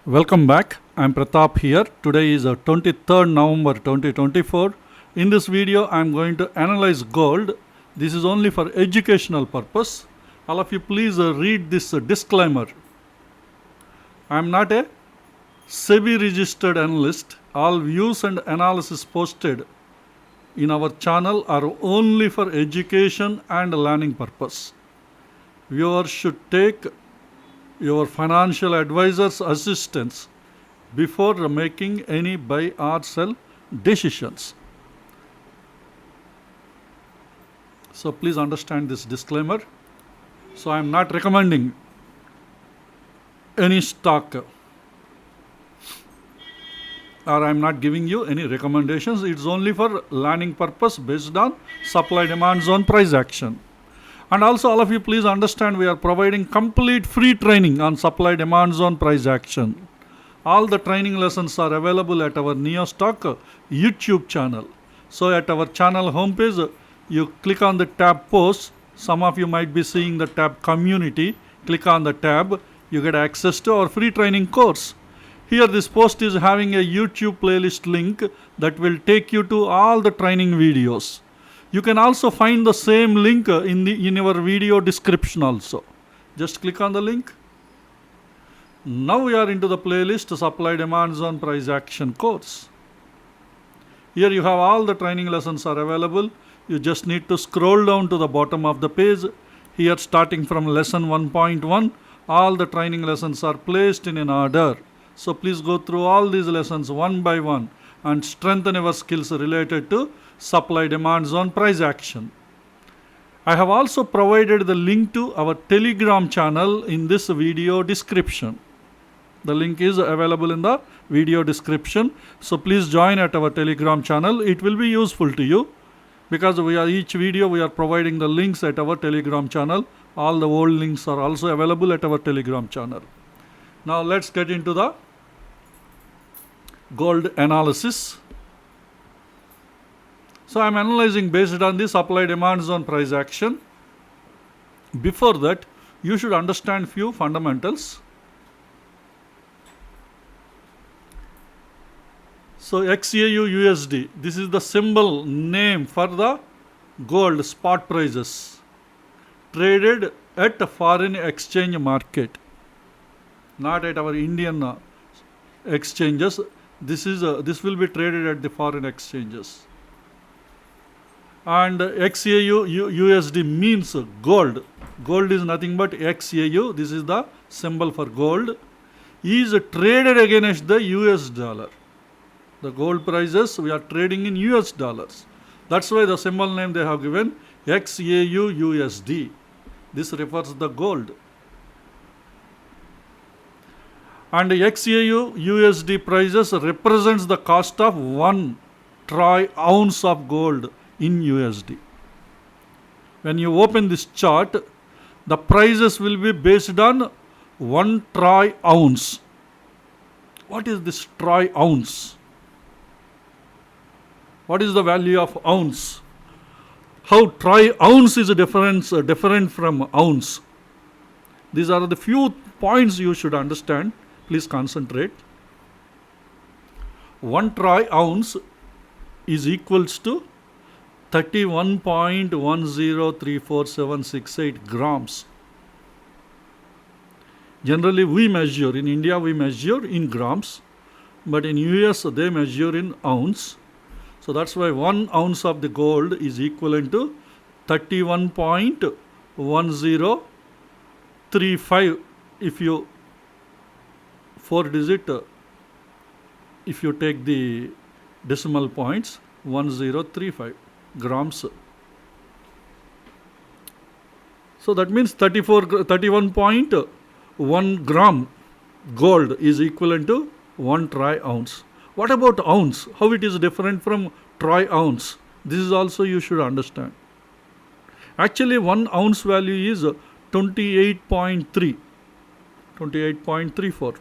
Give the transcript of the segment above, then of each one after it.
Welcome back. I'm Pratap here. Today is 23rd November 2024. In this video, I'm going to analyze gold. This is only for educational purpose. All of you please read this disclaimer. I'm not a SEBI registered analyst. All views and analysis posted in our channel are only for education and learning purpose. Viewers should take your financial advisor's assistance before making any buy or sell decisions. So please understand this disclaimer. So I am not recommending any stock or I am not giving you any recommendations. It's only for learning purpose based on supply demand zone price action. And also all of you please understand we are providing complete free training on supply demand zone price action. All the training lessons are available at our NeoStock YouTube channel. So at our channel homepage, you click on the tab posts. Some of you might be seeing the tab community. Click on the tab. You get access to our free training course. Here this post is having a YouTube playlist link that will take you to all the training videos. You can also find the same link in your video description also. Just click on the link. Now we are into the playlist Supply Demand Zone Price Action course. Here you have all the training lessons are available. You just need to scroll down to the bottom of the page. Here starting from lesson 1.1, all the training lessons are placed in an order. So please go through all these lessons one by one and strengthen your skills related to supply demand zone price action. I have also provided the link to our Telegram channel in this video description. The link is available in the video description. So please join at our Telegram channel. It will be useful to you because each video we are providing the links at our Telegram channel. All the old links are also available at our Telegram channel. Now let's get into the gold analysis. So I am analyzing based on the supply demand zone price action. Before that, you should understand few fundamentals. So XAU USD, this is the symbol name for the gold spot prices traded at a foreign exchange market, not at our Indian exchanges. This will be traded at the foreign exchanges. And XAU USD means gold. Gold is nothing but XAU. This is the symbol for gold. Is traded against the US dollar. The gold prices we are trading in US dollars. That's why the symbol name they have given XAU USD. This refers to the gold. And XAU USD prices represents the cost of 1 troy ounce of gold in USD. When you open this chart, the prices will be based on 1 troy ounce. What is this troy ounce? What is the value of ounce? How troy ounce is different from ounce? These are the few points you should understand. Please concentrate. 1 troy ounce is equals to 31.1034768 grams. Generally we measure, in India we measure in grams, but in US they measure in ounce. So that's why 1 ounce of the gold is equivalent to 31.1035 if you 4 digit, if you take the decimal points, 1035 grams. So that means 31.1 gram gold is equivalent to 1 troy ounce. What about ounce? How it is different from troy ounce? This is also you should understand. Actually 1 ounce value is 28.34.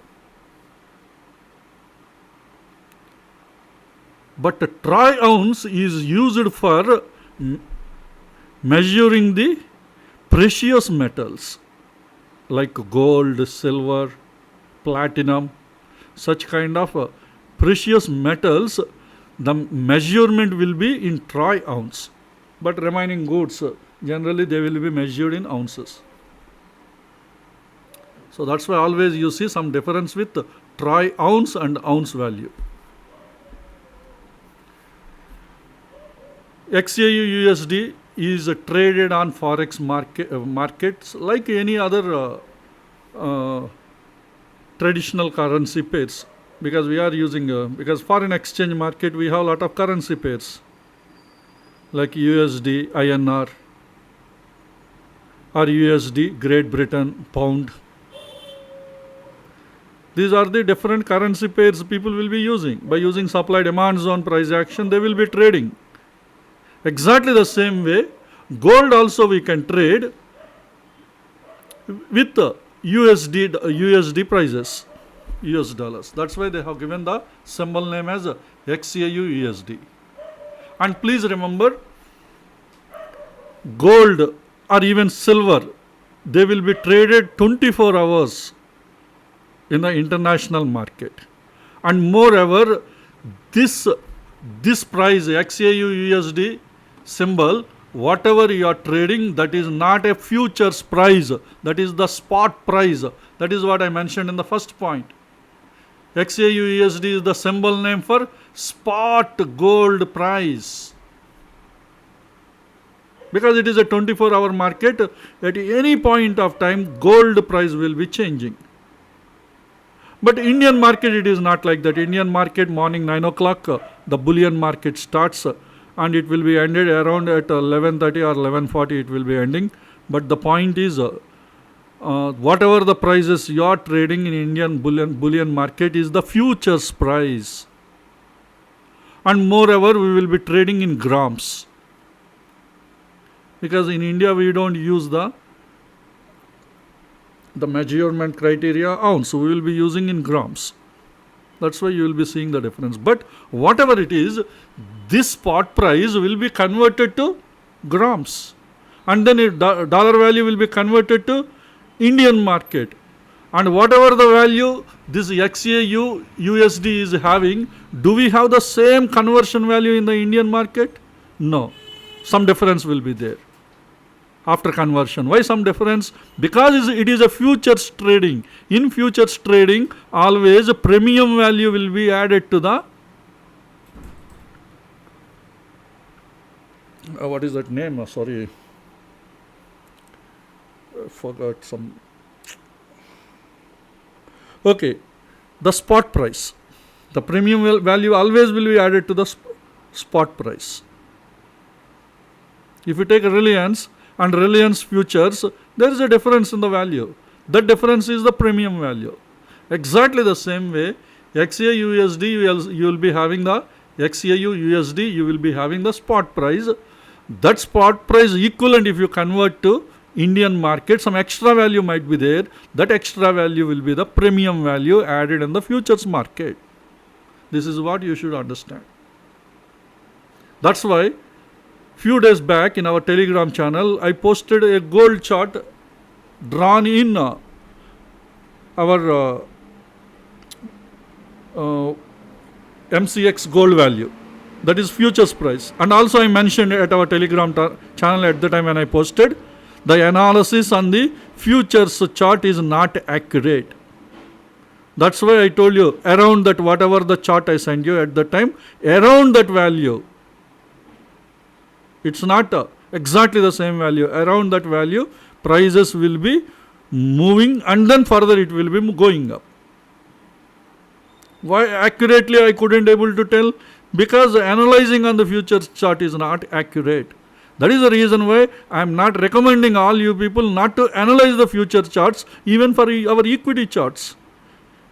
But a troy ounce is used for measuring the precious metals like gold, silver, platinum. such kind of precious metals, the measurement will be in troy ounce. But remaining goods, generally they will be measured in ounces. So that's why always you see some difference with troy ounce and ounce value. XAU USD is traded on forex markets like any other traditional currency pairs, because we are using because foreign exchange market we have a lot of currency pairs like USD INR or USD Great Britain pound. These are the different currency pairs people will be using. By using supply demand zone price action, they will be trading. Exactly the same way, gold also we can trade with USD prices, US dollars. That's why they have given the symbol name as XAU USD. And please remember, gold or even silver, they will be traded 24 hours in the international market. And moreover, this price XAU USD symbol, whatever you are trading, that is not a futures price, that is the spot price. That is what I mentioned in the first point. XAU USD is the symbol name for spot gold price. Because it is a 24-hour market, at any point of time, gold price will be changing. But Indian market, it is not like that. Indian market, morning 9 o'clock, the bullion market starts and it will be ended around at 11:30 or 11:40 it will be ending. But the point is, whatever the prices you are trading in Indian bullion market is the futures price. And moreover, we will be trading in grams. Because in India, we don't use the measurement criteria ounce. We will be using in grams. That's why you will be seeing the difference. But whatever it is, this spot price will be converted to grams. And then dollar value will be converted to Indian market. And whatever the value this XAU USD is having, do we have the same conversion value in the Indian market? No. Some difference will be there after conversion. Why some difference? Because it is a futures trading. In futures trading, always a premium value will be added to the what is that name? Sorry, I forgot some. Okay, the spot price. The premium value always will be added to the spot price. If you take Reliance and Reliance futures, there is a difference in the value. That difference is the premium value. Exactly the same way, XAU USD, you will be having the XAU USD, you will be having the spot price. That spot price equivalent, if you convert to Indian market, some extra value might be there. That extra value will be the premium value added in the futures market. This is what you should understand. That's why few days back in our Telegram channel, I posted a gold chart drawn in our MCX gold value. That is futures price. And also I mentioned at our Telegram channel at the time when I posted, the analysis on the futures chart is not accurate. That's why I told you, around that whatever the chart I sent you at the time, around that value, it's not exactly the same value. Around that value, prices will be moving and then further it will be going up. Why accurately I couldn't able to tell? Because analyzing on the futures chart is not accurate. That is the reason why I am not recommending all you people not to analyze the future charts, even for our equity charts.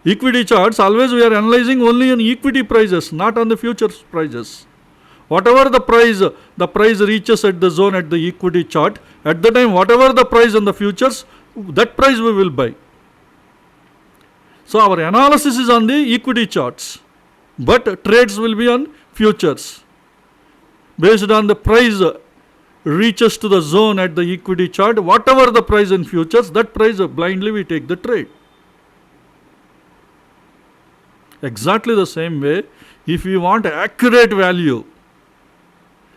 Equity charts, always we are analyzing only on equity prices, not on the futures prices. Whatever the price reaches at the zone at the equity chart, at the time whatever the price on the futures, that price we will buy. So our analysis is on the equity charts, but trades will be on futures. Based on the price reaches to the zone at the equity chart, whatever the price in futures, that price blindly we take the trade. Exactly the same way, if you want accurate value,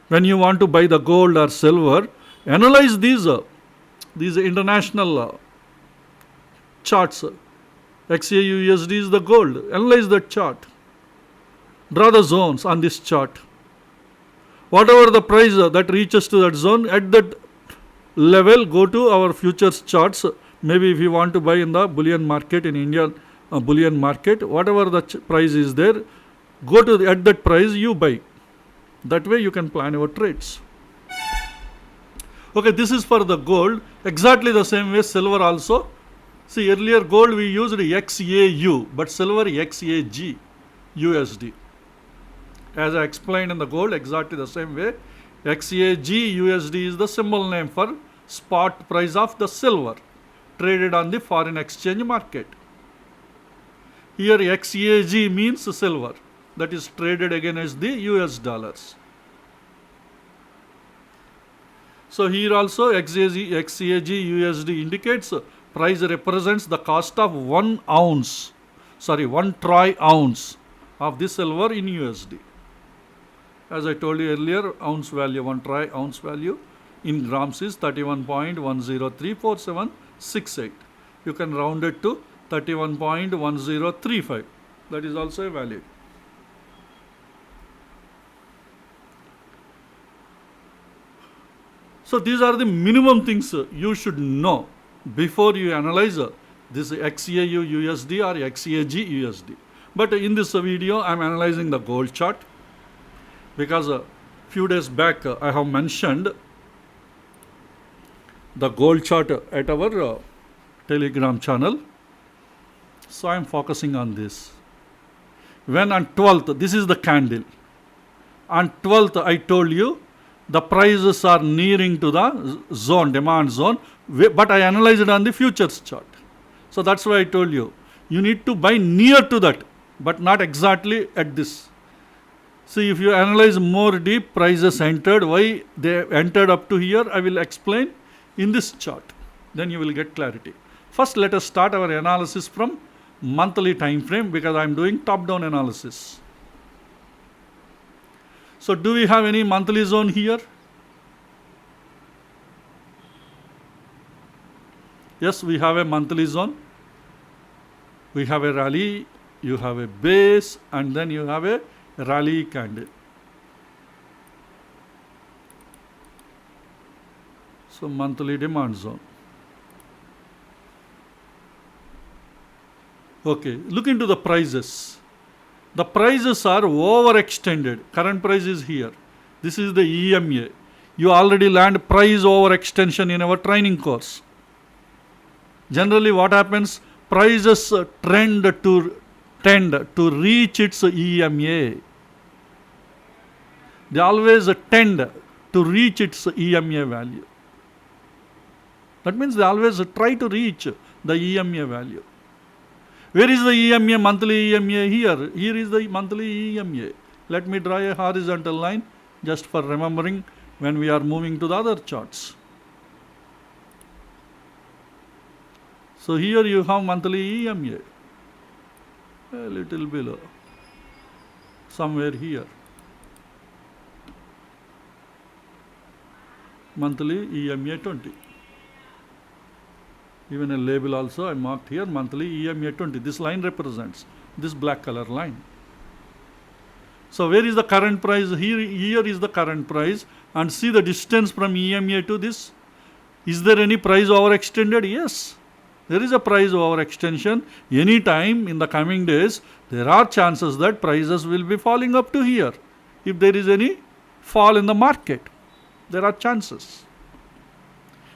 when you want to buy the gold or silver, analyze these international charts. XAUUSD is the gold. Analyze that chart. Draw the zones on this chart. Whatever the price that reaches to that zone, at that level, go to our futures charts. Maybe if you want to buy in the bullion market in India, bullion market, whatever the price is there, go to at that price you buy. That way you can plan your trades. Okay, this is for the gold. Exactly the same way silver also. See, earlier gold we used XAU, but silver XAG USD. As I explained in the gold, exactly the same way, XAG USD is the symbol name for spot price of the silver traded on the foreign exchange market. Here XAG means silver that is traded against the US dollars. So here also XAG USD indicates price represents the cost of 1 troy ounce of the silver in USD. As I told you earlier, ounce value, 1 troy ounce value in grams is 31.103478. You can round it to 31.1035. That is also valid. So these are the minimum things you should know before you analyze this XAU USD or XAG USD. But in this video, I am analyzing the gold chart because a few days back I have mentioned the gold chart at our Telegram channel. So I am focusing on this. When on 12th, this is the candle. On 12th, I told you the prices are nearing to the zone, demand zone, but I analyzed it on the futures chart. So that's why I told you, you need to buy near to that, but not exactly at this. See, if you analyze more deep, prices entered, why they entered up to here, I will explain in this chart. Then you will get clarity. First, let us start our analysis from monthly time frame because I am doing top-down analysis. So do we have any monthly zone here? Yes, we have a monthly zone. We have a rally, you have a base, and then you have a rally candle. So monthly demand zone. Okay, look into the prices. The prices are overextended. Current price is here. This is the EMA. You already learned price overextension in our training course. Generally what happens? Prices tend to reach its EMA. They always tend to reach its EMA value. That means they always try to reach the EMA value. Where is the EMA, monthly EMA? Here. Here is the monthly EMA. Let me draw a horizontal line just for remembering when we are moving to the other charts. So here you have monthly EMA. A little below. Somewhere here. Monthly EMA 20. Even a label also I marked here, monthly EMA 20. This line represents this black color line. So where is the current price? Here is the current price, and see the distance from EMA to this. Is there any price overextended? Yes, there is a price overextension. Any time in the coming days, there are chances that prices will be falling up to here. If there is any fall in the market, there are chances.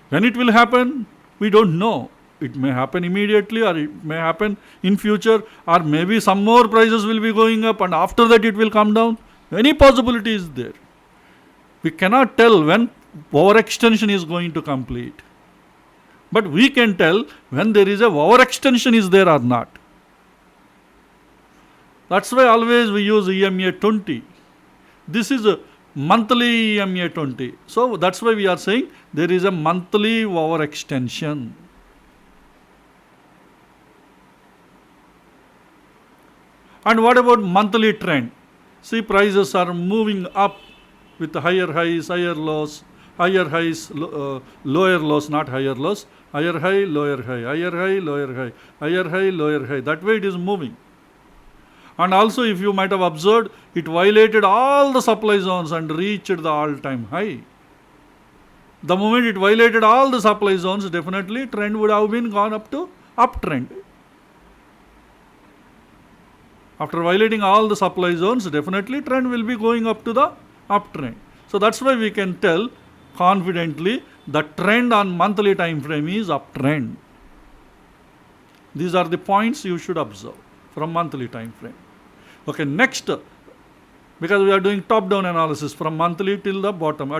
When it will happen, we don't know. It may happen immediately, or it may happen in future, or maybe some more prices will be going up and after that it will come down. Any possibility is there. We cannot tell when overextension is going to complete. But we can tell when there is a overextension is there or not. That's why always we use EMA 20. This is a monthly EMA 20. So that's why we are saying there is a monthly overextension. And what about monthly trend? See, prices are moving up with higher highs, higher lows, higher highs, lower lows, not higher lows, higher high, lower high, higher high, lower high, higher high, lower high. That way it is moving. And also, if you might have observed, it violated all the supply zones and reached the all-time high. The moment it violated all the supply zones, definitely trend would have been gone up to uptrend. After violating all the supply zones, definitely trend will be going up to the uptrend. So that's why we can tell confidently the trend on monthly time frame is uptrend. These are the points you should observe from monthly time frame. Okay, next, because we are doing top-down analysis from monthly till the bottom,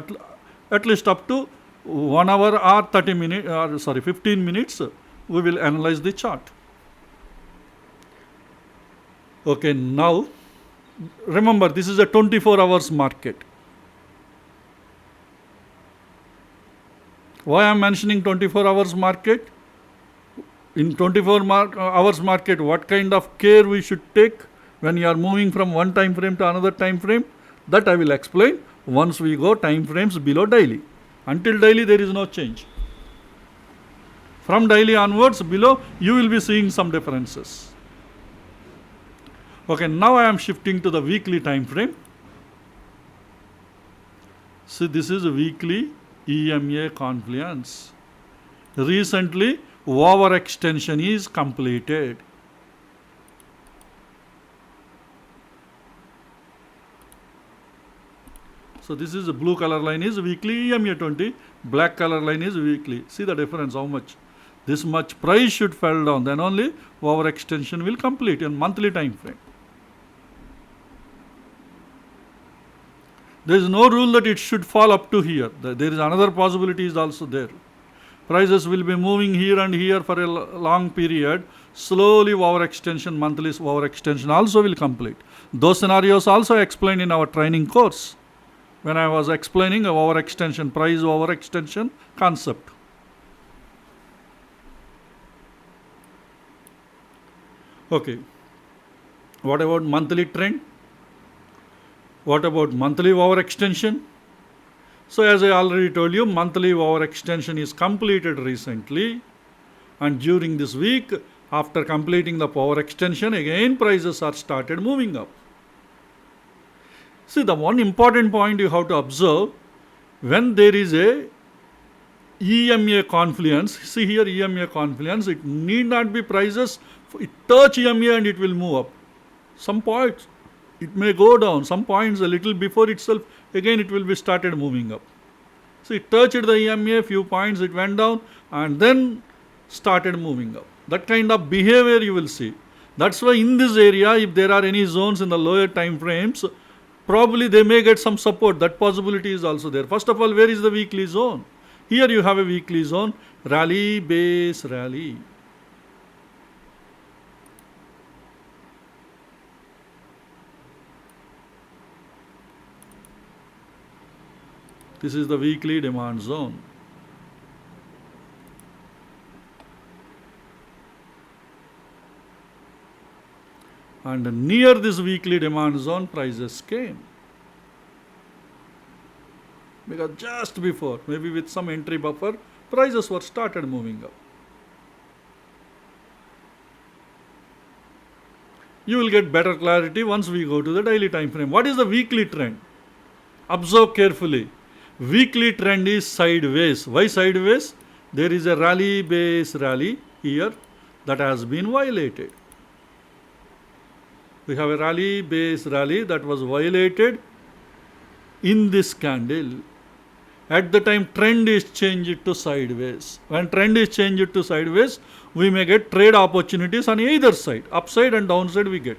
at least up to 1 hour or 30 minutes, 15 minutes, we will analyze the chart. Okay, now remember this is a 24 hours market. Why I am mentioning 24 hours market? In 24 hours market, what kind of care we should take when you are moving from one time frame to another time frame? That I will explain once we go time frames below daily. Until daily there is no change. From daily onwards below you will be seeing some differences. Okay, now I am shifting to the weekly time frame. See, this is a weekly EMA confluence. Recently, overextension is completed. So this is a blue color line is weekly EMA 20, black color line is weekly. See the difference, how much? This much price should fall down, then only overextension will complete in monthly time frame. There is no rule that it should fall up to here. There is another possibility is also there. Prices will be moving here and here for a long period. Slowly overextension, monthly overextension also will complete. Those scenarios also explained in our training course when I was explaining overextension, price overextension concept. Okay. What about monthly trend? What about monthly overextension? So as I already told you, monthly overextension is completed recently, and during this week, after completing the overextension, again prices are started moving up. See, the one important point you have to observe, when there is a EMA confluence, see here EMA confluence, it need not be prices, it touch EMA and it will move up. Some points it may go down, some points a little before itself, again it will be started moving up. So it touched the EMA, few points it went down and then started moving up. That kind of behavior you will see. That's why in this area, if there are any zones in the lower time frames, probably they may get some support. That possibility is also there. First of all, where is the weekly zone? Here you have a weekly zone, rally, base, rally. This is the weekly demand zone. And near this weekly demand zone, prices came. Because just before, maybe with some entry buffer, prices were started moving up. You will get better clarity once we go to the daily time frame. What is the weekly trend? Observe carefully. Weekly trend is sideways. Why sideways? There is a rally base rally here that has been violated. We have a rally base rally that was violated in this candle. At the time trend is changed to sideways. When trend is changed to sideways, we may get trade opportunities on either side. Upside and downside we get.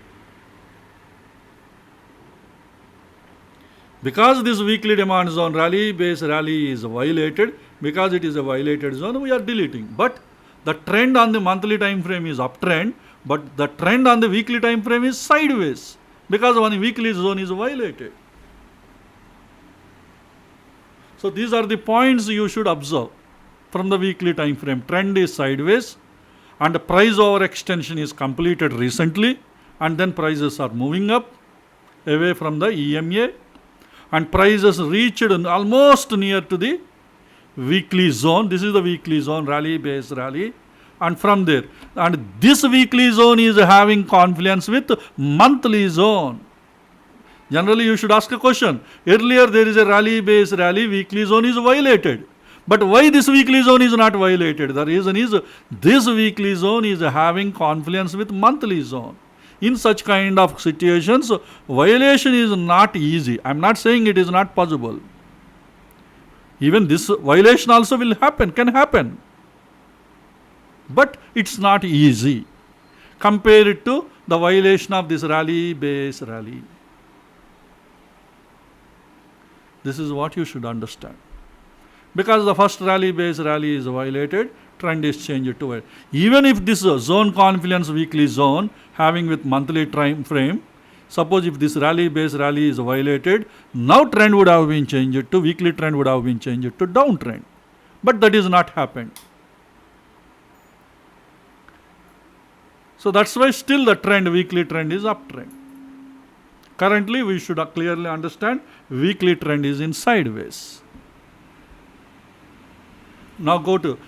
Because this weekly demand zone rally base rally is violated, because it is a violated zone, we are deleting. But the trend on the monthly time frame is uptrend, but the trend on the weekly time frame is sideways, because one weekly zone is violated. So these are the points you should observe from the weekly time frame. Trend is sideways and the price overextension is completed recently, and then prices are moving up away from the EMA, and prices reached almost near to the weekly zone. This is the weekly zone, rally based rally, and from there, and this weekly zone is having confluence with monthly zone. Generally you should ask a question. Earlier there is a rally based rally, weekly zone is violated. But why this weekly zone is not violated? The reason is this weekly zone is having confluence with monthly zone. In such kind of situations, violation is not easy. I am not saying it is not possible. Even this violation also will happen, can happen. But it's not easy. Compare it to the violation of this rally based rally. This is what you should understand. Because the first rally based rally is violated, trend is changed to it. Even if this zone confluence weekly zone having with monthly time frame, suppose if this rally based rally is violated, now trend would have been changed to, weekly trend would have been changed to downtrend. But that is not happened. So that's why still the trend, weekly trend is uptrend. Currently we should clearly understand weekly trend is in sideways. Now go to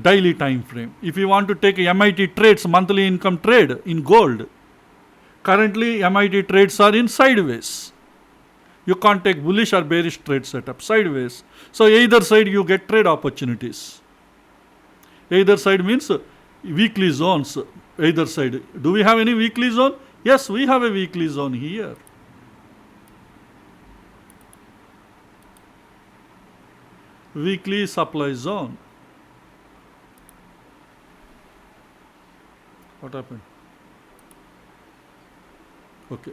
daily time frame. If you want to take MIT trades, monthly income trade in gold, currently MIT trades are in sideways. You can't take bullish or bearish trade setup, sideways. So either side you get trade opportunities. Either side means weekly zones, either side. Do we have any weekly zone? Yes, we have a weekly zone here. Weekly supply zone. What happened? Okay.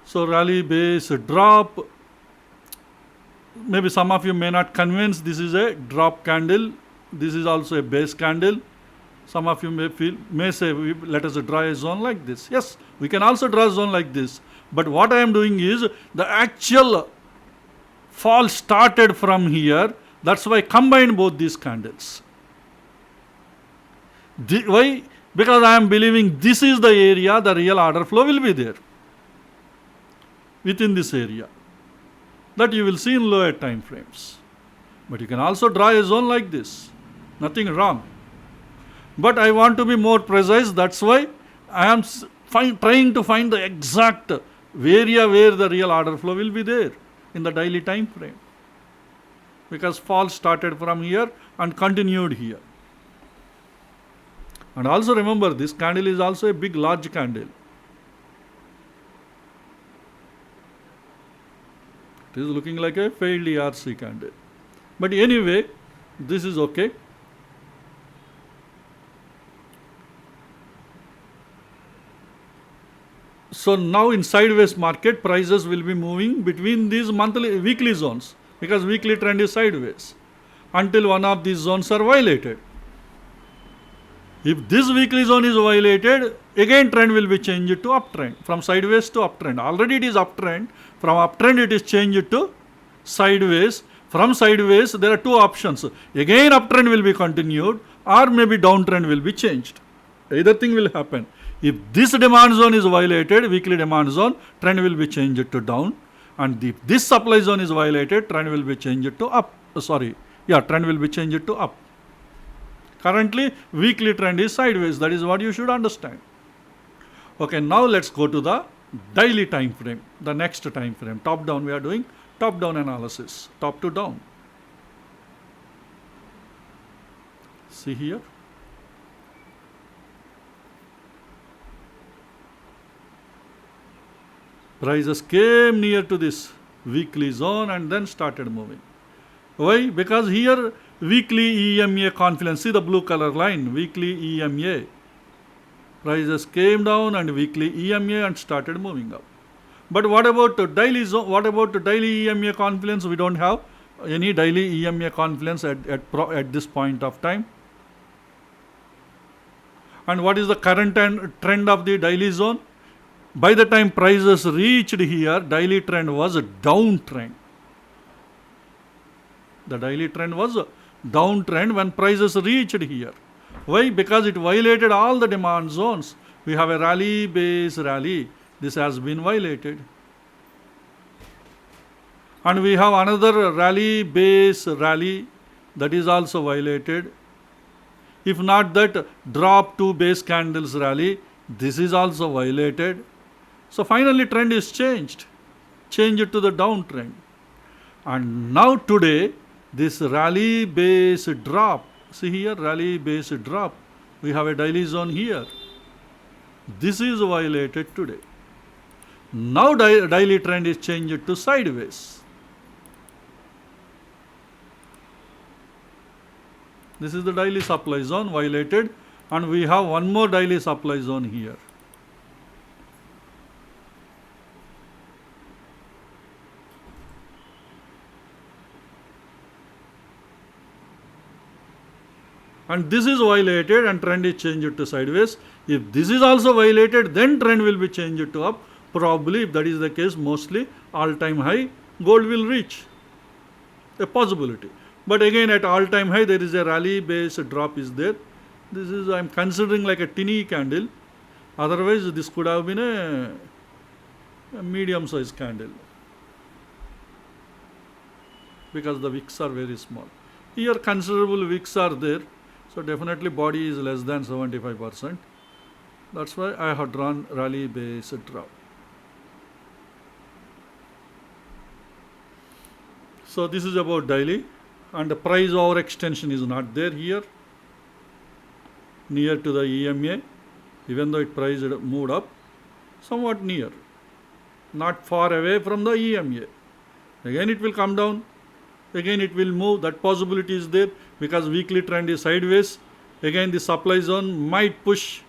So rally base drop. Maybe some of you may not convince this is a drop candle. This is also a base candle. Some of you may say, let us draw a zone like this. Yes, we can also draw a zone like this. But what I am doing is the actual fall started from here. That's why I combine both these candles. Why? Because I am believing this is the area the real order flow will be there. Within this area. That you will see in lower time frames. But you can also draw a zone like this. Nothing wrong. But I want to be more precise. That's why I am trying to find the exact area where the real order flow will be there in the daily time frame. Because fall started from here and continued here. And also remember, this candle is also a big large candle. It is looking like a failed ERC candle. But anyway, this is okay. So now in sideways market, prices will be moving between these weekly zones, because weekly trend is sideways, until one of these zones are violated. If this weekly zone is violated, again trend will be changed to uptrend, from sideways to uptrend. Already it is uptrend. From uptrend it is changed to sideways. From sideways there are two options. Again uptrend will be continued, or maybe downtrend will be changed. Either thing will happen. If this demand zone is violated, weekly demand zone, trend will be changed to down. And if this supply zone is violated, trend will be changed to up. Trend will be changed to up. Currently, weekly trend is sideways. That is what you should understand. Okay, now let's go to the daily time frame, the next time frame. Top down, we are doing top down analysis, top to down. See here. Prices came near to this weekly zone and then started moving. Why? Because here weekly EMA confluence, see the blue color line, weekly EMA. Prices came down and weekly EMA and started moving up. But what about the daily zone? What about the daily EMA confluence? We don't have any daily EMA confluence at this point of time. And what is the current trend of the daily zone? By the time prices reached here, daily trend was a downtrend. The daily trend was a downtrend when prices reached here. Why? Because it violated all the demand zones. We have a rally base rally. This has been violated. And we have another rally base rally that is also violated. If not that, drop 2 base candles rally, this is also violated. So finally trend is changed. Change it to the downtrend. And now today, this rally base drop, see here, rally base drop. We have a daily zone here. This is violated today. Now daily trend is changed to sideways. This is the daily supply zone violated, and we have one more daily supply zone here. And this is violated and trend is changed to sideways. If this is also violated, then trend will be changed to up. Probably, if that is the case, mostly all-time high gold will reach. A possibility. But again, at all-time high, there is a rally base drop is there. This is, I am considering like a tinny candle. Otherwise, this could have been a medium-sized candle, because the wicks are very small. Here, considerable wicks are there. So definitely body is less than 75%. That's why I have drawn rally base drop. So this is about daily, and the price overextension is not there here, near to the EMA, even though it price moved up, somewhat near, not far away from the EMA. Again it will come down, again it will move, that possibility is there, because weekly trend is sideways. Again the supply zone might push,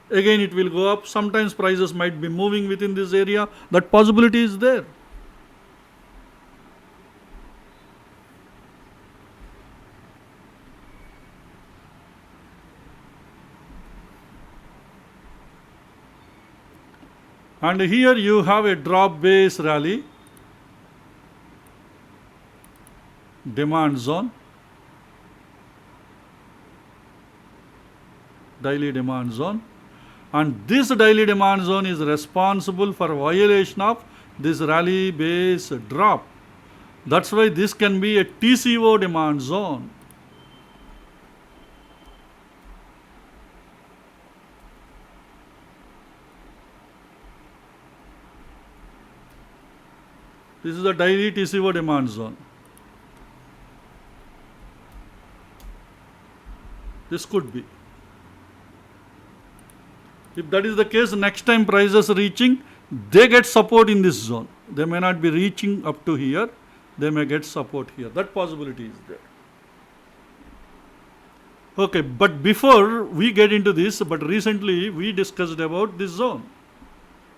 again it will go up. Sometimes prices might be moving within this area, that possibility is there. And here you have a drop base rally, demand zone, daily demand zone, and this daily demand zone is responsible for violation of this rally base drop. That's why this can be a TCO demand zone. This is the daily TCO demand zone. This could be. If that is the case, next time prices reaching, they get support in this zone. They may not be reaching up to here, they may get support here. That possibility is there. Okay, but before we get into this, but recently we discussed about this zone.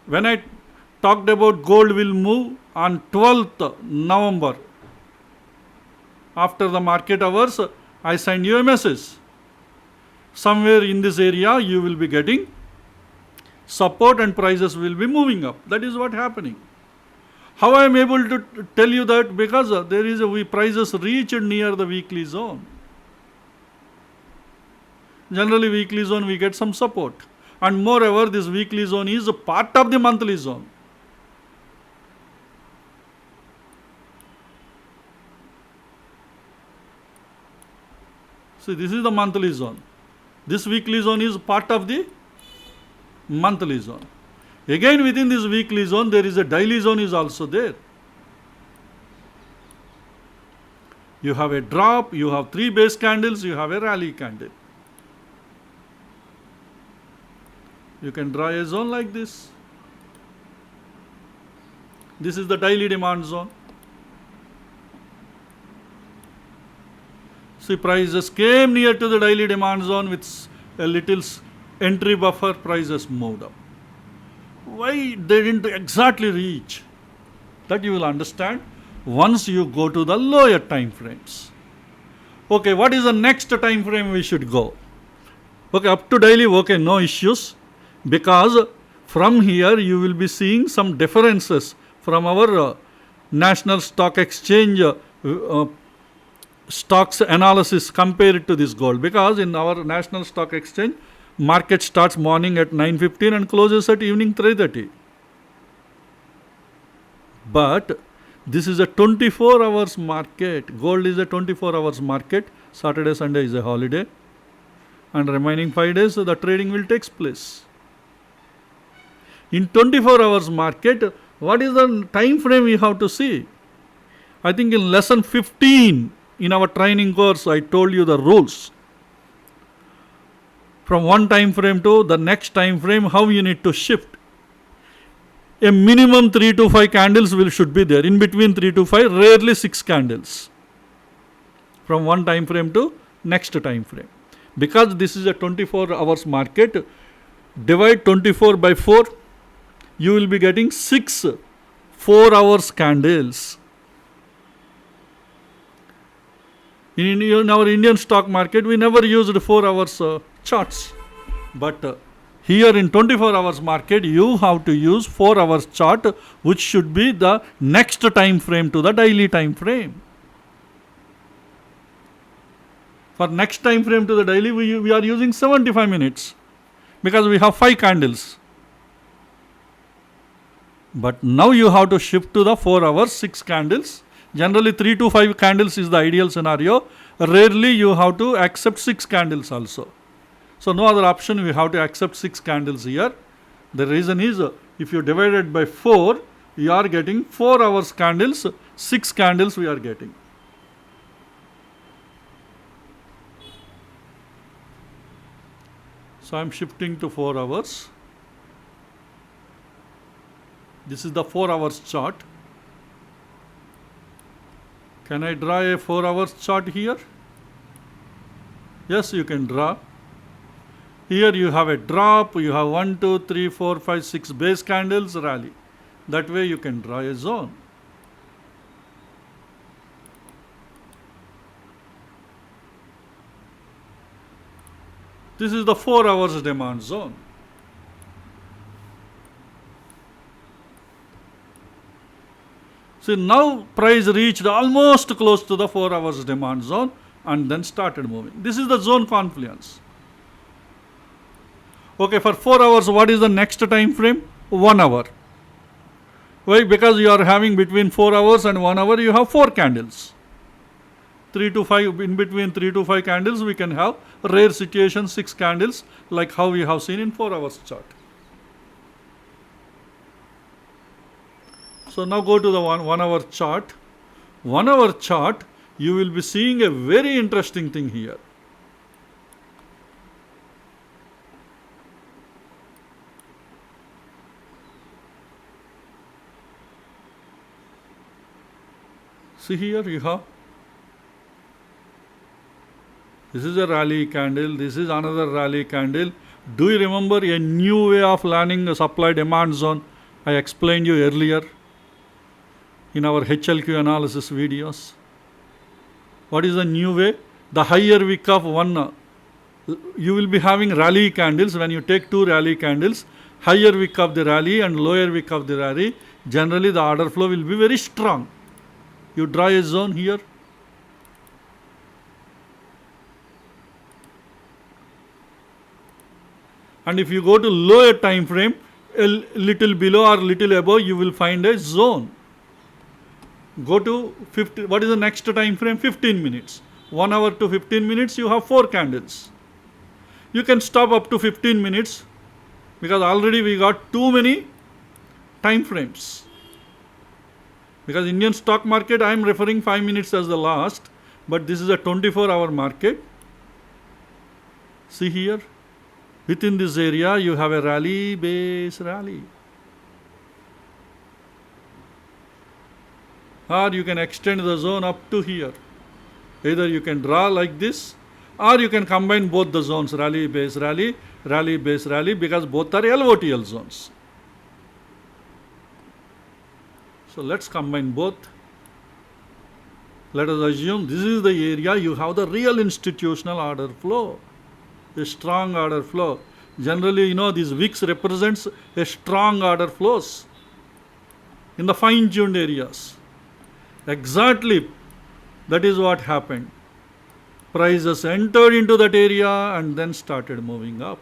When I talked about gold will move on 12th November, after the market hours, I send you a message. Somewhere in this area you will be getting support and prices will be moving up. That is what happening. How I am able to tell you that? Because there is prices reached near the weekly zone. Generally weekly zone we get some support, and moreover this weekly zone is a part of the monthly zone. See, this is the monthly zone. This weekly zone is part of the monthly zone. Again within this weekly zone there is a daily zone is also there. You have a drop, you have 3 base candles, you have a rally candle. You can draw a zone like this. This is the daily demand zone. See, prices came near to the daily demand zone with a little entry buffer, prices moved up. Why they didn't exactly reach? That you will understand once you go to the lower time frames. Okay, what is the next time frame we should go? Okay, up to daily, okay, no issues, because from here you will be seeing some differences from our National Stock Exchange stocks analysis compared to this gold, because in our National Stock Exchange Market starts morning at 9:15 and closes at evening 3:30. But this is a 24 hours market. Gold is a 24 hours market. Saturday, Sunday is a holiday. And remaining 5 days, the trading will take place. In 24 hours market, what is the time frame you have to see? I think in lesson 15 in our training course, I told you the rules. From one time frame to the next time frame, how you need to shift. A minimum 3 to 5 candles should be there. In between 3 to 5, rarely 6 candles. From one time frame to next time frame. Because this is a 24 hours market, divide 24 by 4, you will be getting 6 4 hours candles. In our Indian stock market, we never used 4 hours charts. But here in 24 hours market, you have to use 4 hours chart, which should be the next time frame to the daily time frame. For next time frame to the daily, we are using 75 minutes because we have 5 candles. But now you have to shift to the 4 hours, 6 candles. Generally 3 to 5 candles is the ideal scenario. Rarely you have to accept 6 candles also. So no other option, we have to accept 6 candles here. The reason is, if you divide it by 4, you are getting 4 hours candles, 6 candles we are getting. So I am shifting to 4 hours. This is the 4 hours chart. Can I draw a 4 hours chart here? Yes, you can draw. Here you have a drop, you have 1, 2, 3, 4, 5, 6 base candles, rally. That way you can draw a zone. This is the 4 hours demand zone. See, now price reached almost close to the 4 hours demand zone and then started moving. This is the zone confluence. Okay, for 4 hours, what is the next time frame? 1 hour. Why? Because you are having between 4 hours and 1 hour, you have 4 candles. 3 to 5, in between 3 to 5 candles, we can have rare situation 6 candles, like how we have seen in 4 hours chart. So now go to the 1 hour chart. 1 hour chart, you will be seeing a very interesting thing here. See here you have, this is a rally candle, this is another rally candle. Do you remember a new way of learning a supply demand zone? I explained you earlier in our HLQ analysis videos. What is the new way? The higher wick of one, you will be having rally candles. When you take 2 rally candles, higher wick of the rally and lower wick of the rally, generally the order flow will be very strong. You draw a zone here. And if you go to lower time frame, a little below or little above, you will find a zone. Go to 50, what is the next time frame? 15 minutes. 1 hour to 15 minutes, you have 4 candles. You can stop up to 15 minutes because already we got too many time frames. Because Indian stock market, I am referring 5 minutes as the last, but this is a 24-hour market. See here, within this area, you have a rally, base, rally. Or you can extend the zone up to here. Either you can draw like this, or you can combine both the zones, rally, base, rally, rally, base, rally, because both are LOTL zones. So let's combine both. Let us assume this is the area you have the real institutional order flow, a strong order flow. Generally, these wicks represents a strong order flows in the fine-tuned areas. Exactly, that is what happened. Prices entered into that area and then started moving up.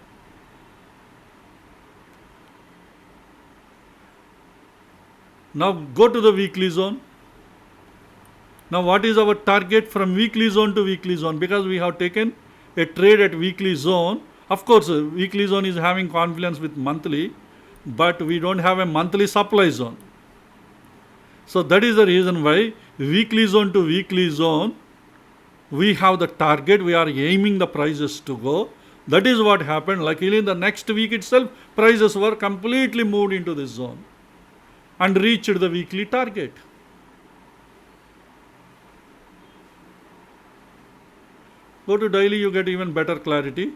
Now go to the weekly zone. Now what is our target from weekly zone to weekly zone? Because we have taken a trade at weekly zone. Of course, weekly zone is having confluence with monthly, but we don't have a monthly supply zone. So that is the reason why weekly zone to weekly zone, we have the target, we are aiming the prices to go. That is what happened. Luckily, in the next week itself, prices were completely moved into this zone and reached the weekly target. Go to daily, you get even better clarity.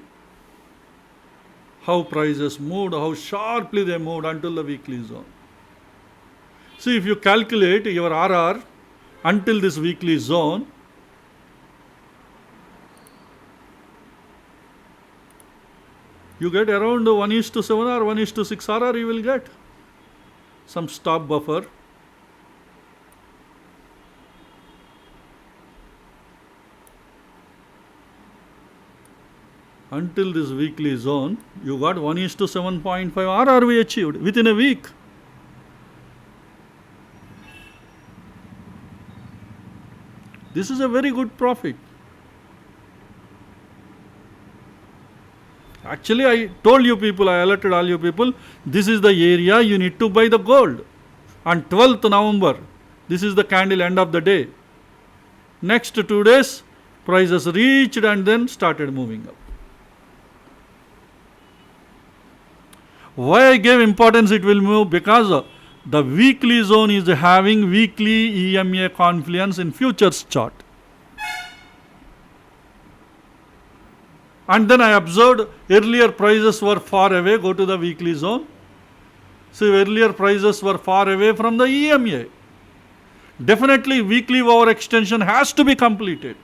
How prices moved, how sharply they moved until the weekly zone. See, if you calculate your RR until this weekly zone, you get around 1:7 or 1:6 RR you will get. Some stop buffer. Until this weekly zone, you got 1:7.5 RR we achieved within a week. This is a very good profit. Actually, I told you people, I alerted all you people, this is the area you need to buy the gold. On 12th November, this is the candle end of the day. Next 2 days, prices reached and then started moving up. Why I gave importance it will move? Because the weekly zone is having weekly EMA confluence in futures chart. And then I observed earlier prices were far away. Go to the weekly zone. See, earlier prices were far away from the EMA. Definitely weekly overextension has to be completed.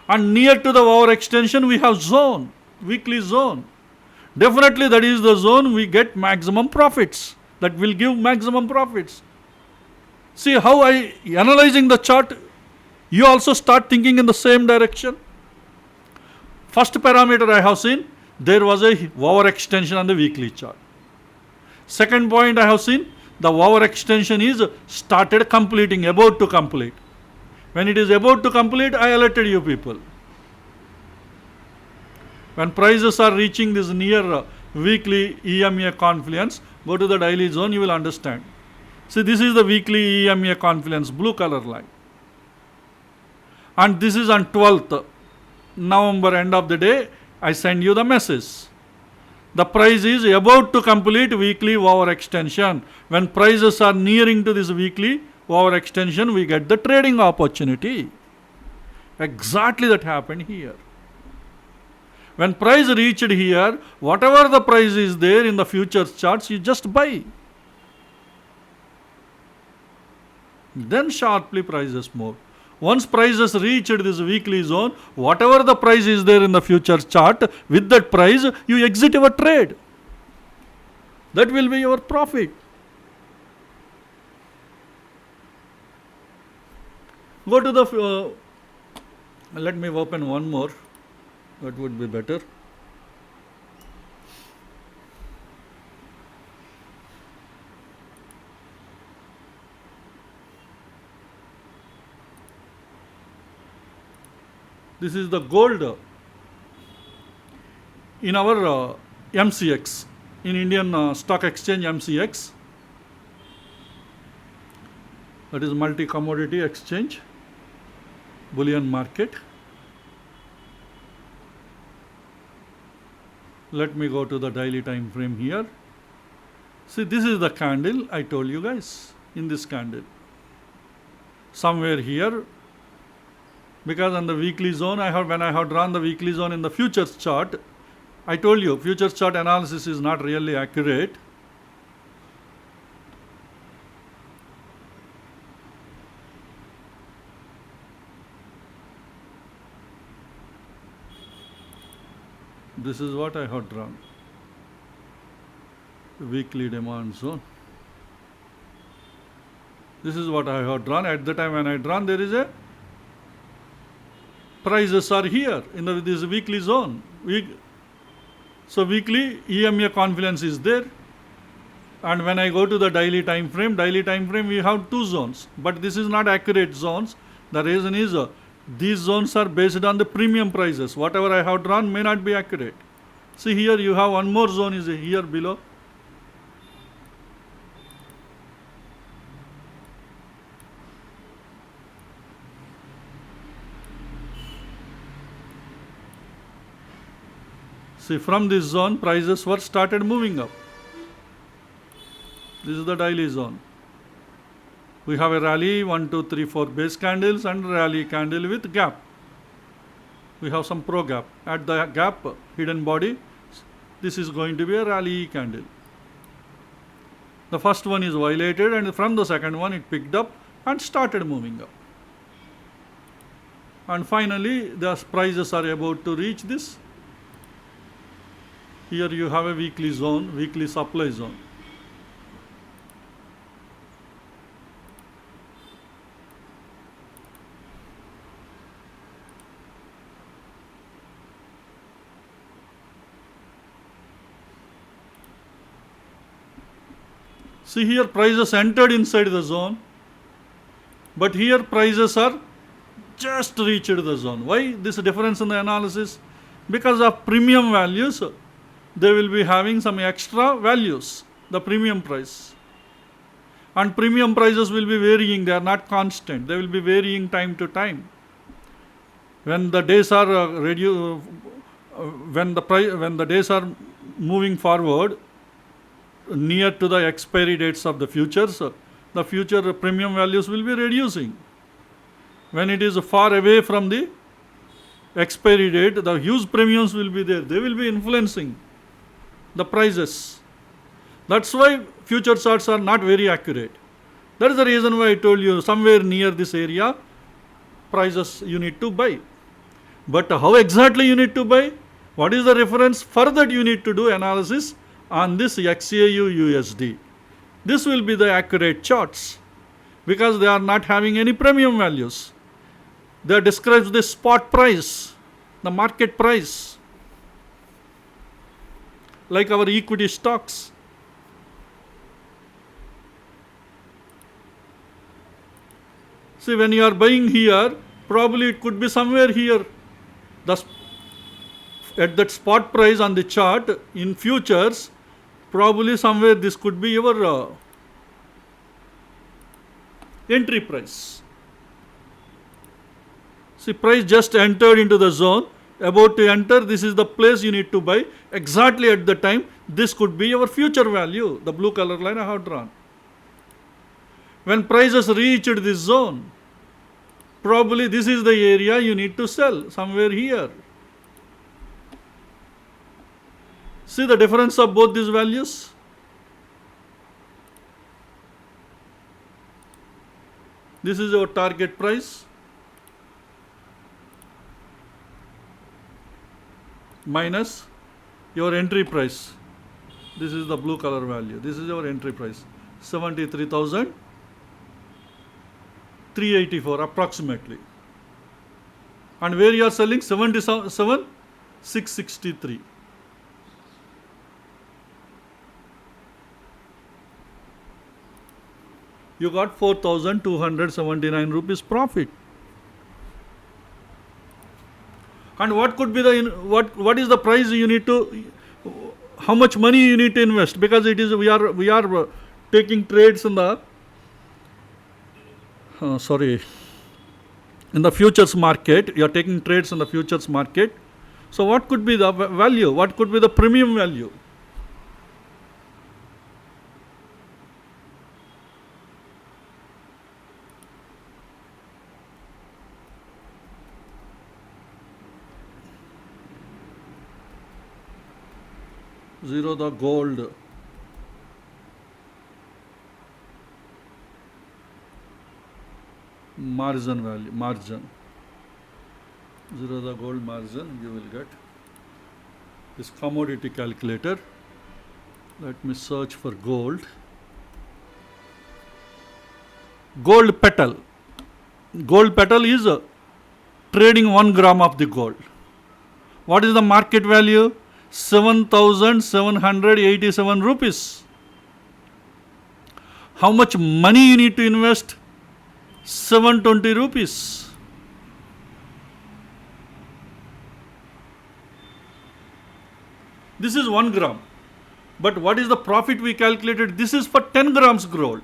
And near to the overextension we have zone, weekly zone. Definitely that is the zone we get maximum profits. That will give maximum profits. See how I analyzing the chart, you also start thinking in the same direction. First parameter I have seen, there was a overextension on the weekly chart. Second point I have seen, the overextension is started completing, about to complete. When it is about to complete, I alerted you people. When prices are reaching this near weekly EMA confluence, go to the daily zone, you will understand. See, this is the weekly EMA confluence, blue color line. And this is on 12th November, end of the day, I send you the message. The price is about to complete weekly overextension. When prices are nearing to this weekly overextension, we get the trading opportunity. Exactly that happened here. When price reached here, whatever the price is there in the futures charts, you just buy. Then sharply prices move. Once prices reached this weekly zone, whatever the price is there in the futures chart, with that price, you exit your trade. That will be your profit. Go to the, let me open one more. That would be better. This is the gold in our MCX, in Indian Stock Exchange MCX. That is multi-commodity exchange, bullion market. Let me go to the daily time frame here. See, this is the candle I told you guys, in this candle. Somewhere here, because on the weekly zone, when I have drawn the weekly zone in the futures chart, I told you futures chart analysis is not really accurate. This is what I have drawn. Weekly demand zone. This is what I have drawn. At the time when I drawn, there is a prices are here in this weekly zone. So weekly EMA confluence is there. And when I go to the daily time frame, we have two zones. But this is not accurate zones. The reason is these zones are based on the premium prices. Whatever I have drawn may not be accurate. See here you have one more zone is here below. See, from this zone prices were started moving up. This is the daily zone. We have a rally 1, 2, 3, 4 base candles and rally candle with gap. We have some pro gap. At the gap, hidden body, this is going to be a rally candle. The first one is violated, and from the second one it picked up and started moving up. And finally the prices are about to reach this. Here you have a weekly zone, weekly supply zone. See here prices entered inside the zone, but here prices are just reached the zone. Why this difference in the analysis? Because of premium values, they will be having some extra values, the premium price. And premium prices will be varying, they are not constant, they will be varying time to time. When the days are when the days are moving forward, near to the expiry dates of the futures, the future premium values will be reducing. When it is far away from the expiry date, the huge premiums will be there. They will be influencing the prices. That's why future charts are not very accurate. That is the reason why I told you somewhere near this area, prices you need to buy. But how exactly you need to buy? What is the reference? For that you need to do analysis on this XAU USD. This will be the accurate charts because they are not having any premium values. They describe the spot price, the market price, like our equity stocks. See, when you are buying here, probably it could be somewhere here. At that spot price on the chart in futures, probably somewhere this could be your entry price. See, price just entered into the zone, about to enter, this is the place you need to buy. Exactly at the time, this could be your future value, the blue color line I have drawn. When prices reached this zone, probably this is the area you need to sell, somewhere here. See the difference of both these values? This is your target price minus your entry price. This is the blue color value. This is your entry price, 73,384 approximately. And where you are selling? 77,663. You got 4,279 rupees profit. And what could be the what is the price you need to, how much money you need to invest? Because it is we are taking trades in the in the futures market. You are taking trades in the futures market. So what could be the value? What could be the premium value? Zero the gold. Margin value, margin. Zero the gold margin, you will get this commodity calculator. Let me search for gold. Gold petal. Gold petal is trading 1 gram of the gold. What is the market value? 7,787 rupees. How much money you need to invest? 720 rupees. This is 1 gram. But what is the profit we calculated? This is for 10 grams gold.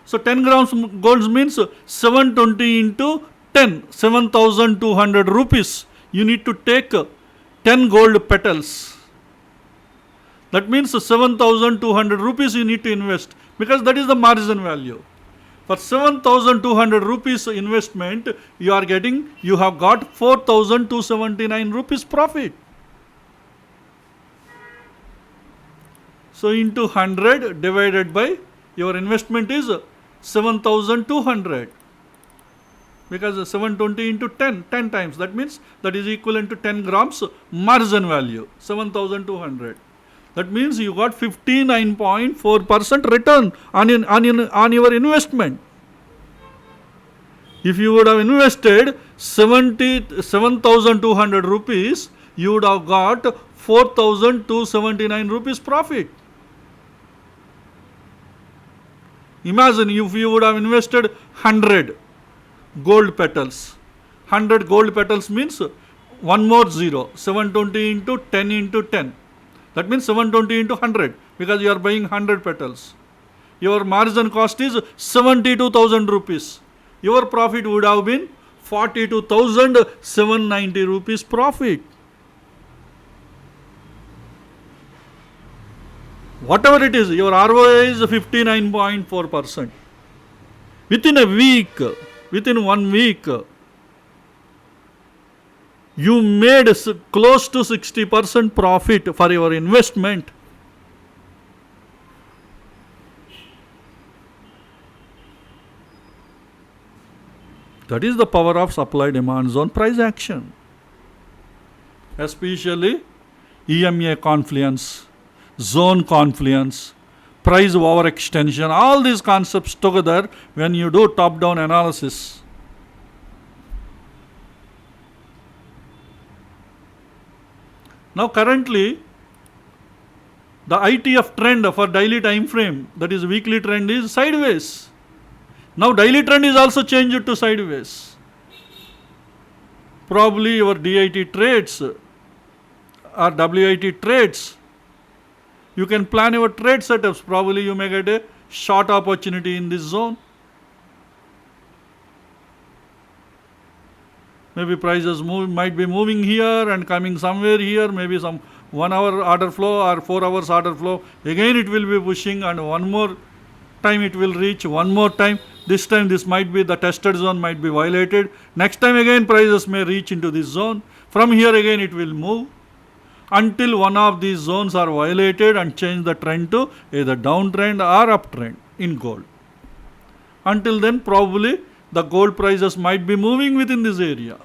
So 10 grams gold means 720 into 10, 7,200 rupees. You need to take 10 gold petals. That means 7,200 rupees you need to invest, because that is the margin value. For 7,200 rupees investment, you have got 4,279 rupees profit. So into 100 divided by your investment is 7,200, because 720 into 10 times, that means that is equivalent to 10 grams margin value, 7,200. That means you got 59.4% return on your investment. If you would have invested 7,200 rupees, you would have got 4,279 rupees profit. Imagine if you would have invested 100 gold petals. 100 gold petals means one more zero. 720 into 10 into 10. That means 720 into 100, because you are buying 100 petals. Your margin cost is 72,000 rupees. Your profit would have been 42,790 rupees profit. Whatever it is, your ROI is 59.4%. Within 1 week, you made close to 60% profit for your investment. That is the power of supply demand zone price action. Especially EMA confluence, zone confluence, price overextension, all these concepts together when you do top-down analysis. Now currently, the ITF trend for daily time frame, that is weekly trend, is sideways. Now daily trend is also changed to sideways. Probably your DIT trades or WIT trades, you can plan your trade setups. Probably you may get a short opportunity in this zone. Maybe prices might be moving here and coming somewhere here, maybe some 1 hour order flow or 4 hours order flow. Again it will be pushing, and one more time it will reach, one more time. This time this might be the tested zone might be violated. Next time again prices may reach into this zone. From here again it will move until one of these zones are violated and change the trend to either downtrend or uptrend in gold. Until then probably the gold prices might be moving within this area.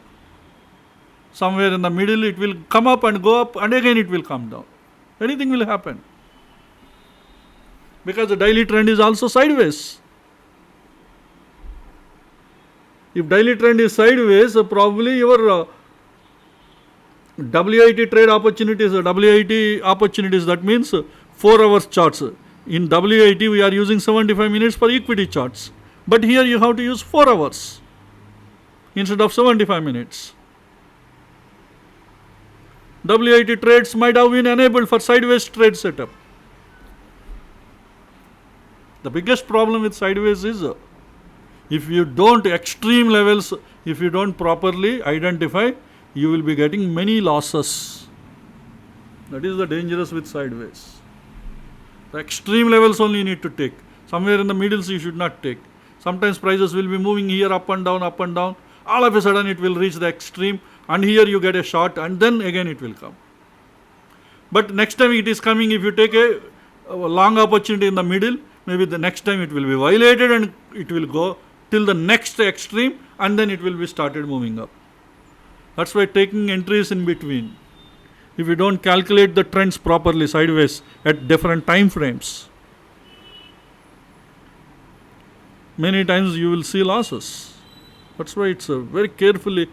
Somewhere in the middle it will come up and go up, and again it will come down. Anything will happen, because the daily trend is also sideways. If daily trend is sideways, probably your WIT trade opportunities, that means 4 hours charts. In WIT we are using 75 minutes for equity charts, but here you have to use 4 hours instead of 75 minutes. WIT trades might have been enabled for sideways trade setup. The biggest problem with sideways is if you don't extreme levels, if you don't properly identify, you will be getting many losses. That is the dangerous with sideways. The extreme levels only you need to take. Somewhere in the middles you should not take. Sometimes prices will be moving here up and down. All of a sudden it will reach the extreme, and here you get a short, and then again it will come. But next time it is coming, if you take a long opportunity in the middle, maybe the next time it will be violated and it will go till the next extreme, and then it will be started moving up. That's why taking entries in between, if you don't calculate the trends properly sideways at different time frames, many times you will see losses. That's why it's very carefully,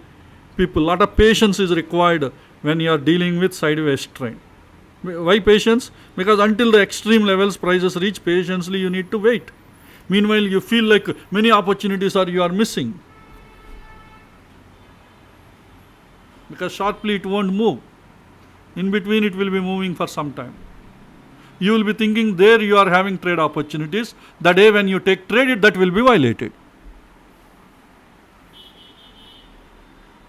people, lot of patience is required when you are dealing with sideways trend. Why patience? Because until the extreme levels prices reach, patiently you need to wait. Meanwhile, you feel like many opportunities you are missing. Because sharply it won't move. In between it will be moving for some time. You will be thinking there you are having trade opportunities. The day when you take trade, that will be violated.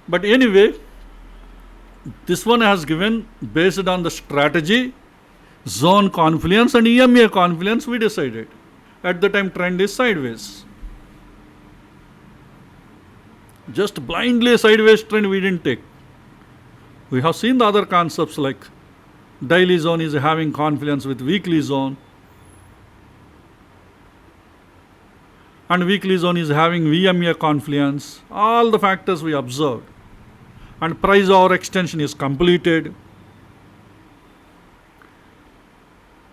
But anyway, this one has given based on the strategy, zone confluence and EMA confluence we decided. At the time trend is sideways. Just blindly sideways trend we didn't take. We have seen the other concepts like daily zone is having confluence with weekly zone, and weekly zone is having VMA confluence. All the factors we observed, and price hour extension is completed.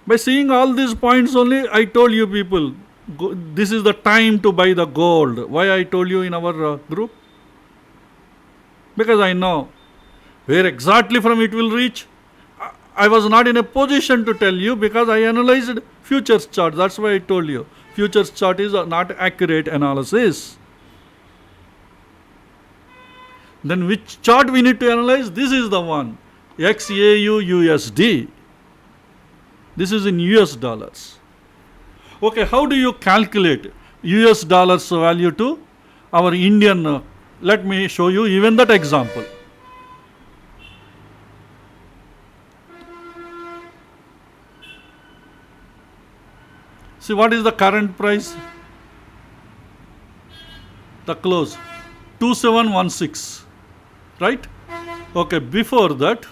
By seeing all these points only, I told you people, this is the time to buy the gold. Why I told you in our group? Because I know where exactly from it will reach. I was not in a position to tell you because I analyzed futures chart. That's why I told you. Futures chart is not accurate analysis. Then which chart we need to analyze? This is the one. XAU USD. This is in US dollars. Okay, how do you calculate US dollars value to our Indian? Let me show you even that example. See, what is the current price? The close 2716, right? Okay, before that,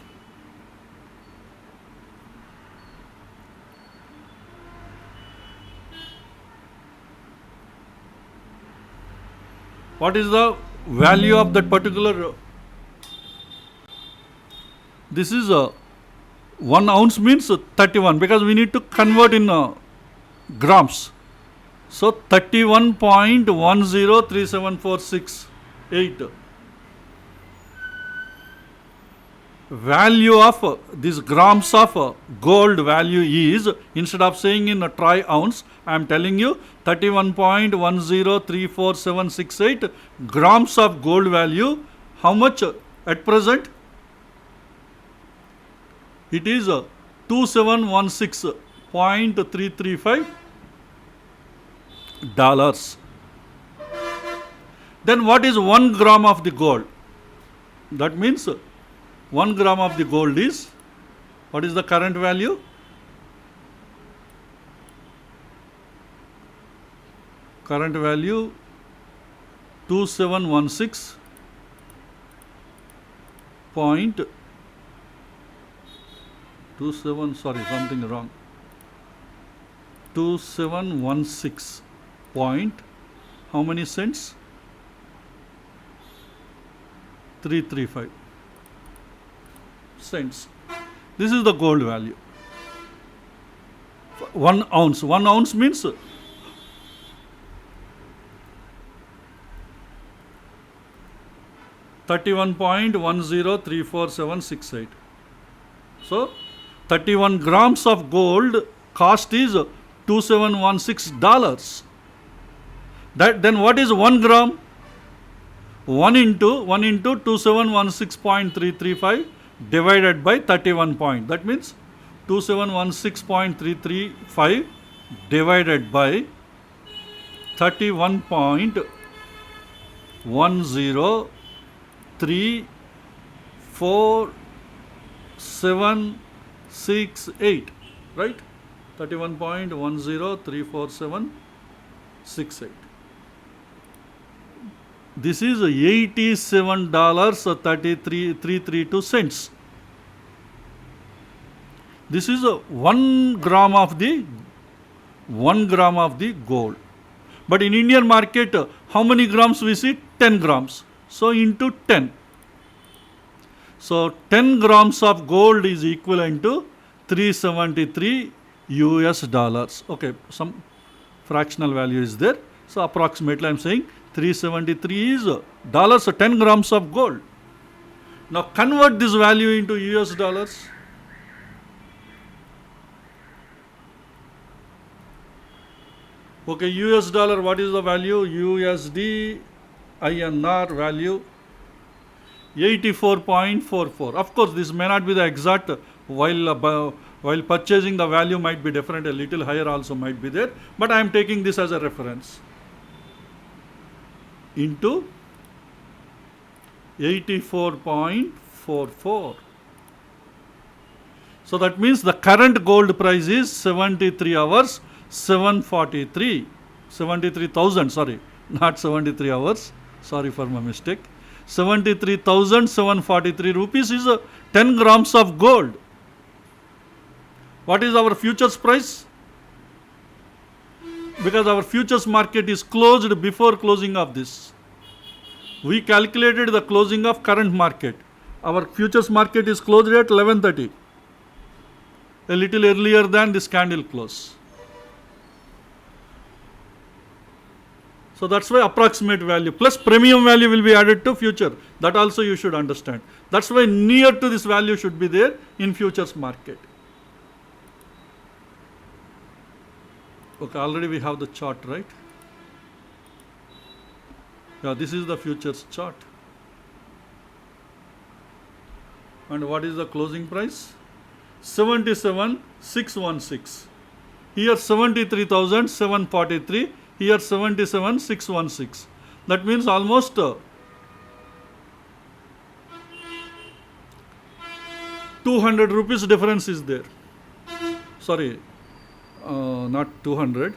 what is the value of that particular? This is 1 ounce means 31 because we need to convert in grams. So 31.1037468. Value of these grams of gold value is, instead of saying in a troy ounce, I am telling you 31.1034768 grams of gold value. How much at present? It is 2716.335 dollars. Then what is 1 gram of the gold? That means 1 gram of the gold is, what is the current value? Current value 2716.27, sorry, something wrong. 2716 point, how many cents? 335 cents. This is the gold value. 1 ounce. 1 ounce means 31.1034768. So 31 grams of gold cost is $2716. That then what is 1 gram? 1 into 2716.335 divided by 31 point. That means 2716.335 divided by 31.1034768, right? 31.1034768. This is $87.332. This is 1 gram of the gold. But in Indian market, how many grams we see? 10 grams. So into 10. So 10 grams of gold is equivalent to 373 US dollars. Okay, some fractional value is there. So approximately I am saying 373 is dollars, so 10 grams of gold. Now convert this value into US dollars. Okay, US dollar, what is the value? USD INR value 84.44. Of course, this may not be the exact, while purchasing the value might be different, a little higher also might be there, but I am taking this as a reference. Into 84.44. So that means the current gold price is 73 hours 743, 73,000, sorry, not 73 hours, sorry for my mistake. 73,743 rupees is 10 grams of gold. What is our futures price? Because our futures market is closed before closing of this. We calculated the closing of current market. Our futures market is closed at 11:30, a little earlier than this candle close. So that's why approximate value plus premium value will be added to future. That also you should understand. That's why near to this value should be there in futures market. Okay, already we have the chart, right? Yeah, this is the futures chart. And what is the closing price? 77,616. Here 73,743. Here 77,616. That means almost 200 rupees difference is there. Sorry, not 200.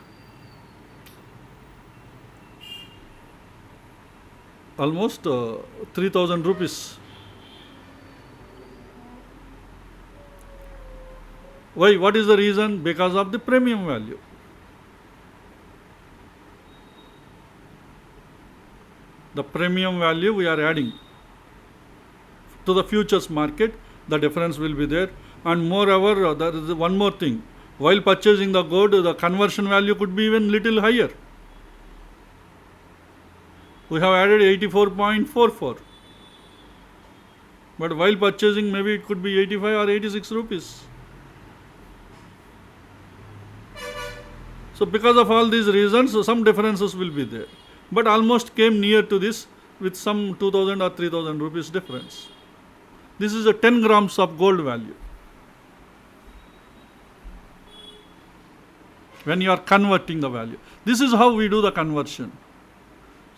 Almost 3,000 rupees. Why? What is the reason? Because of the premium value. The premium value we are adding to the futures market, the difference will be there. And moreover, there is one more thing. While purchasing the gold, the conversion value could be even little higher. We have added 84.44. But while purchasing, maybe it could be 85 or 86 rupees. So because of all these reasons, some differences will be there. But almost came near to this with some 2,000 or 3,000 rupees difference. This is a 10 grams of gold value. When you are converting the value. This is how we do the conversion.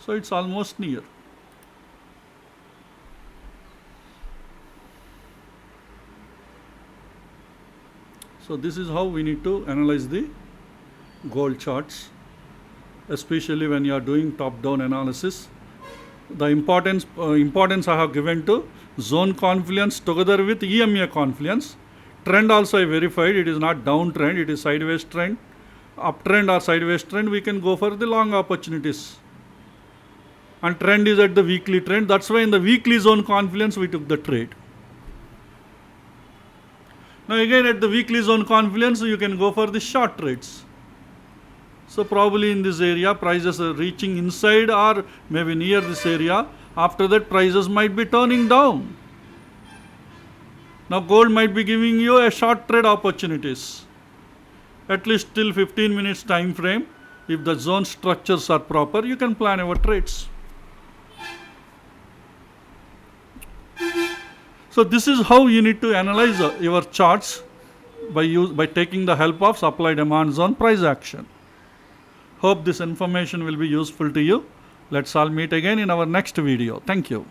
So it's almost near. So this is how we need to analyze the gold charts, especially when you are doing top-down analysis. The importance I have given to zone confluence together with EMA confluence. Trend also I verified, it is not downtrend, it is sideways trend. Uptrend or sideways trend, we can go for the long opportunities. And trend is at the weekly trend. That's why in the weekly zone confluence we took the trade. Now again at the weekly zone confluence you can go for the short trades. So probably in this area prices are reaching inside or maybe near this area. After that prices might be turning down. Now gold might be giving you a short trade opportunities. At least till 15 minutes time frame. If the zone structures are proper, you can plan your trades. So this is how you need to analyze your charts by taking the help of supply demand zone price action. Hope this information will be useful to you. Let's all meet again in our next video. Thank you.